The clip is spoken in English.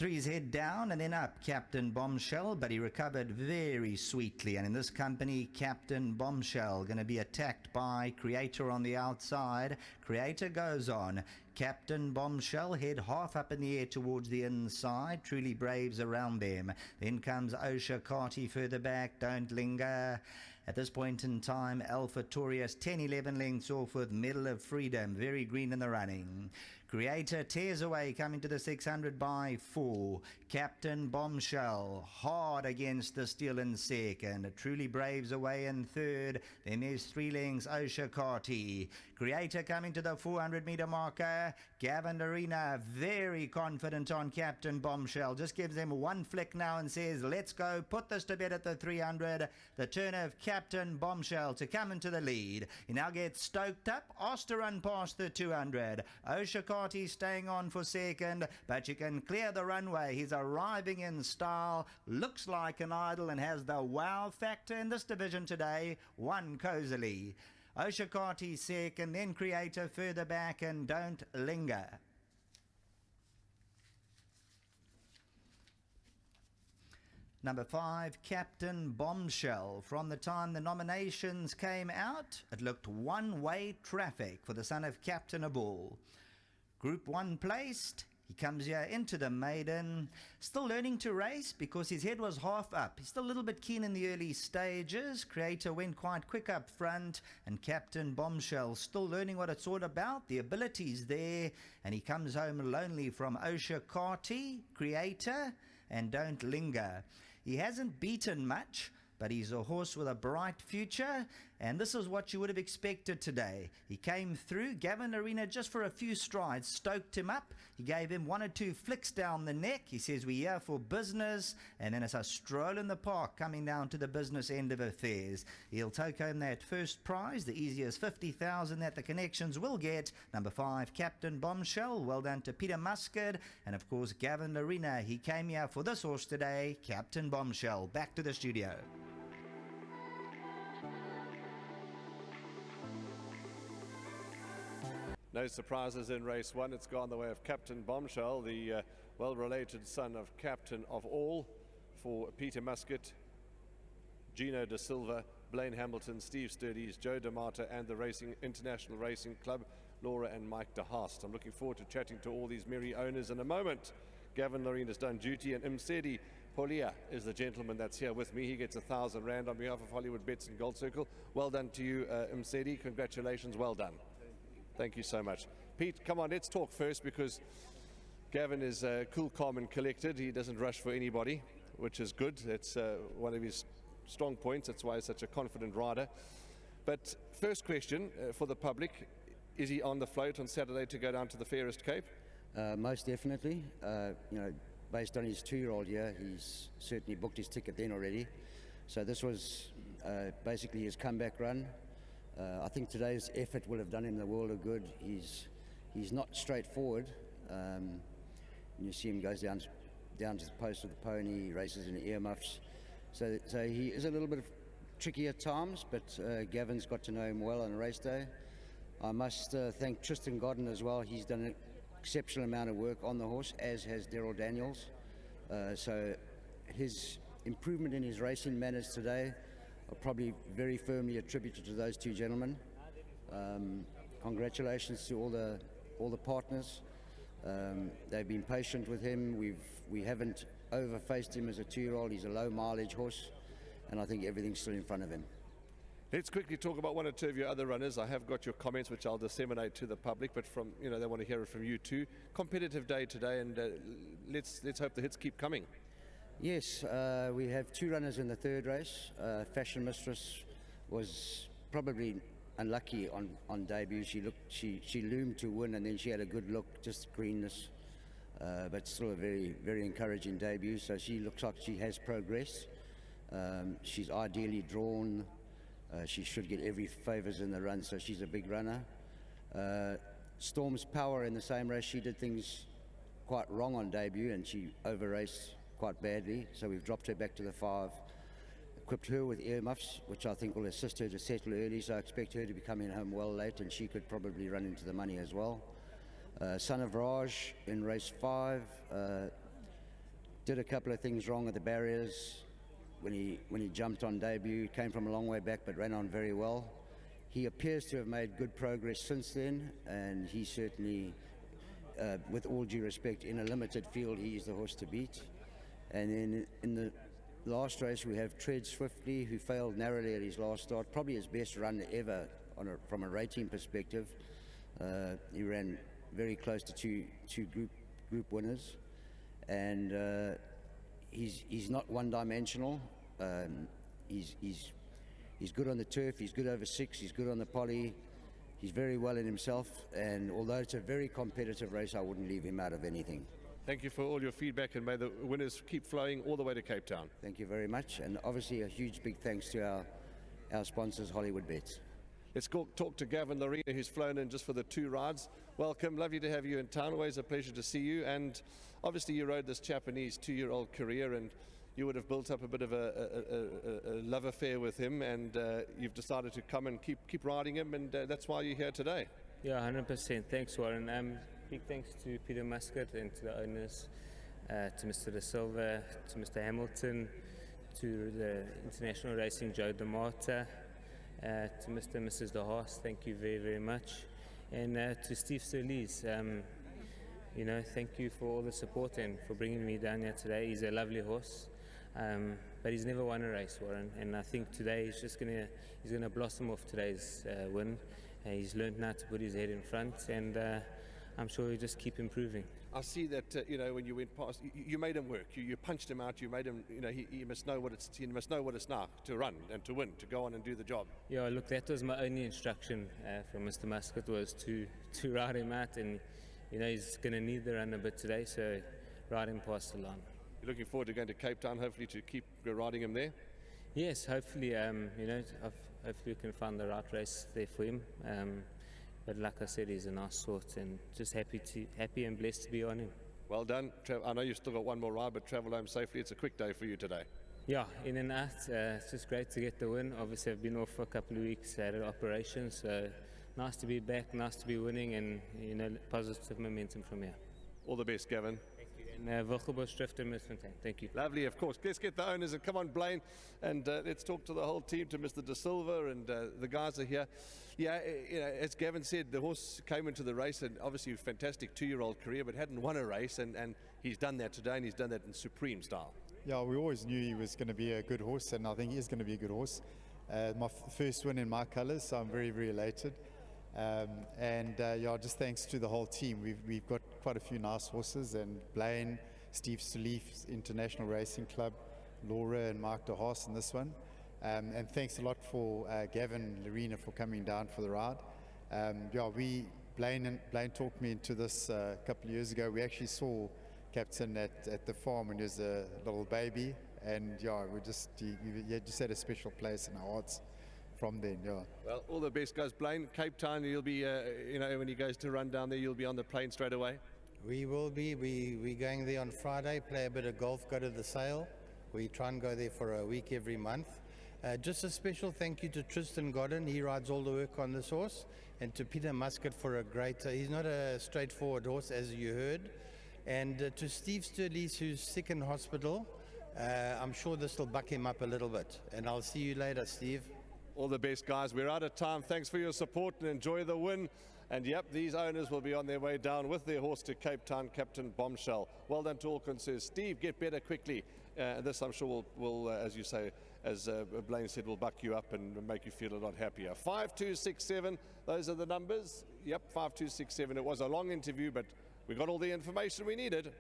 Threw his head down and then up, Captain Bombshell, but he recovered very sweetly. And in this company, Captain Bombshell going to be attacked by Creator on the outside. Creator goes on. Captain Bombshell head half up in the air towards the inside. Truly Braves around them. Then comes Osha Carty further back. Don't Linger. At this point in time, Alpha Torius 10-11 lengths off with Medal of Freedom. Very green in the running. Creator tears away, coming to the 600 by 4. Captain Bombshell hard against the steal in second. Truly Braves away in third. Then there's 3 lengths Osha Carty. Creator coming to the 400-meter marker. Gavin Arena very confident on Captain Bombshell. Just gives them one flick now and says, let's go, put this to bed at the 300. The turn of Captain Bombshell to come into the lead. He now gets stoked up, asked to run past the 200. Osha Carty staying on for second, but you can clear the runway. He's arriving in style, looks like an idol and has the wow factor in this division today. Won cozily. Osha Carty second, then Creator further back and Don't Linger. Number 5, Captain Bombshell. From the time the nominations came out, it looked one-way traffic for the son of Captain Abul. Group 1 placed. He comes here into the maiden, still learning to race because his head was half up. He's still a little bit keen in the early stages. Creator went quite quick up front, and Captain Bombshell still learning what it's all about. The ability's there, and he comes home lonely from Osha Carty, Creator, and Don't Linger. He hasn't beaten much, but he's a horse with a bright future, and this is what you would have expected today. He came through. Gavin Arena, just for a few strides, stoked him up. He gave him 1 or 2 flicks down the neck. He says, we're here for business, and then it's a stroll in the park coming down to the business end of affairs. He'll take home that first prize, the easiest 50,000 that the connections will get. Number 5, Captain Bombshell. Well done to Peter Muscat, and of course Gavin Arena. He came here for this horse today, Captain Bombshell. Back to the studio. No surprises in race 1. It's gone the way of Captain Bombshell, the well-related son of Captain of All, for Peter Muscat, Gino Da Silva, Blaine Hamilton, Steve Sturdeys, Joe D'Amata, and the International Racing Club, Laura and Mike De Haast. I'm looking forward to chatting to all these merry owners in a moment. Gavin Lorena's done duty, and Msedi Polia is the gentleman that's here with me. He gets 1,000 Rand on behalf of Hollywoodbets and Gold Circle. Well done to you, Msedi. Congratulations. Well done. Thank you so much. Pete, come on, let's talk first, because Gavin is cool, calm and collected. He doesn't rush for anybody, which is good. It's one of his strong points. That's why he's such a confident rider. But first question for the public, is he on the float on Saturday to go down to the Fairest Cape? Most definitely. You know, based on his 2-year-old year, he's certainly booked his ticket then already. So this was basically his comeback run. I think today's effort will have done him the world of good. He's not straightforward. You see him goes down to the post with the pony, races in the earmuffs. So he is a little bit tricky at times, but Gavin's got to know him well on a race day. I must thank Tristan Godden as well. He's done an exceptional amount of work on the horse, as has Daryl Daniels. So his improvement in his racing manners today are probably very firmly attributed to those 2 gentlemen. Congratulations to all the partners. They've been patient with him. We haven't overfaced him as a 2-year-old. He's a low mileage horse, and I think everything's still in front of him. Let's quickly talk about 1 or 2 of your other runners. I have got your comments, which I'll disseminate to the public, but from they want to hear it from you too. Competitive day today, and let's hope the hits keep coming. Yes, we have 2 runners in the 3rd race. Fashion Mistress was probably unlucky on debut. She loomed to win, and then she had a good look, just greenness, but still a very, very encouraging debut. So she looks like she has progressed. She's ideally drawn. She should get every favours in the run, so she's a big runner. Storm's Power in the same race, she did things quite wrong on debut, and she over-raced quite badly, so we've dropped her back to the 5, equipped her with earmuffs, which I think will assist her to settle early, so I expect her to be coming home well late, and she could probably run into the money as well. Son of Raj in race 5, did a couple of things wrong at the barriers when he jumped on debut. Came from a long way back, but ran on very well. He appears to have made good progress since then, and he certainly, with all due respect, in a limited field, he is the horse to beat. And then in the last race, we have Tread Swiftly, who failed narrowly at his last start, probably his best run ever from a rating perspective. He ran very close to two group winners, and he's not one-dimensional. He's good on the turf, he's good over 6, he's good on the poly, he's very well in himself, and although it's a very competitive race, I wouldn't leave him out of anything. Thank you for all your feedback, and may the winners keep flowing all the way to Cape Town. Thank you very much, and obviously a huge big thanks to our sponsors, Hollywoodbets. Let's talk to Gavin Lorena, who's flown in just for the 2 rides. Welcome, lovely to have you in town, always a pleasure to see you, and obviously you rode this Japanese 2-year-old career, and you would have built up a bit of a love affair with him, and you've decided to come and keep riding him, and that's why you're here today. Yeah, 100%. Thanks, Warren. Big thanks to Peter Muscat and to the owners, to Mr. De Silva, to Mr. Hamilton, to the International Racing Joe DeMata, to Mr. and Mrs. De Haas. Thank you very, very much, and to Steve Sturlees. You know, thank you for all the support and for bringing me down here today. He's a lovely horse. But he's never won a race, Warren, and I think today he's gonna blossom off today's win. He's learned now to put his head in front, and I'm sure he'll just keep improving. I see that you know, when you went past, you made him work. You punched him out. You made him. You know, he must know what it's now to run and to win, to go on and do the job. Yeah, look, that was my only instruction from Mr. Muscat, was to ride him out, and you know he's gonna need the run a bit today, so ride him past the line. You're looking forward to going to Cape Town, hopefully to keep riding him there? Yes, hopefully, you know, hopefully we can find the right race there for him. But like I said, he's a nice sort, and just happy and blessed to be on him. Well done. I know you've still got one more ride, but travel home safely. It's a quick day for you today. Yeah, in and out. It's just great to get the win. Obviously, I've been off for a couple of weeks, had an operation, so nice to be back, nice to be winning, and you know, positive momentum from here. All the best, Gavin. And thank you. Lovely, of course. Let's get the owners, and come on, Blaine, and let's talk to the whole team, to Mr. De Silva, and the guys are here. Yeah, you know, as Gavin said, the horse came into the race, and obviously a fantastic 2-year-old career, but hadn't won a race, and he's done that today, and he's done that in supreme style. Yeah, we always knew he was going to be a good horse, and I think he is going to be a good horse. My first win in my colours, so I'm very, very elated. Yeah, just thanks to the whole team. We've got quite a few nice horses, and Blaine, Steve Sturlees, International Racing Club, Laura and Mark De Haas in this one. And thanks a lot for Gavin Lorena for coming down for the ride. Yeah, Blaine talked me into this a couple of years ago. We actually saw Captain at the farm when he was a little baby, and yeah, he just had a special place in our hearts from then. Yeah. Well, all the best, guys. Blaine, Cape Town, you'll be, you know, when he goes to run down there, you'll be on the plane straight away. We will be. We're going there on Friday, play a bit of golf, go to the sale. We try and go there for a week every month. Just a special thank you to Tristan Godden. He rides all the work on this horse, and to Peter Muscat for a great. He's not a straightforward horse, as you heard. And to Steve Sturlees, who's sick in hospital. I'm sure this will buck him up a little bit. And I'll see you later, Steve. All the best, guys. We're out of time. Thanks for your support, and enjoy the win. And yep, these owners will be on their way down with their horse to Cape Town, Captain Bombshell. Well done to all concerned. Steve, get better quickly. This, I'm sure, will as you say, as Blaine said, will buck you up and make you feel a lot happier. 5267, those are the numbers. Yep, 5267. It was a long interview, but we got all the information we needed.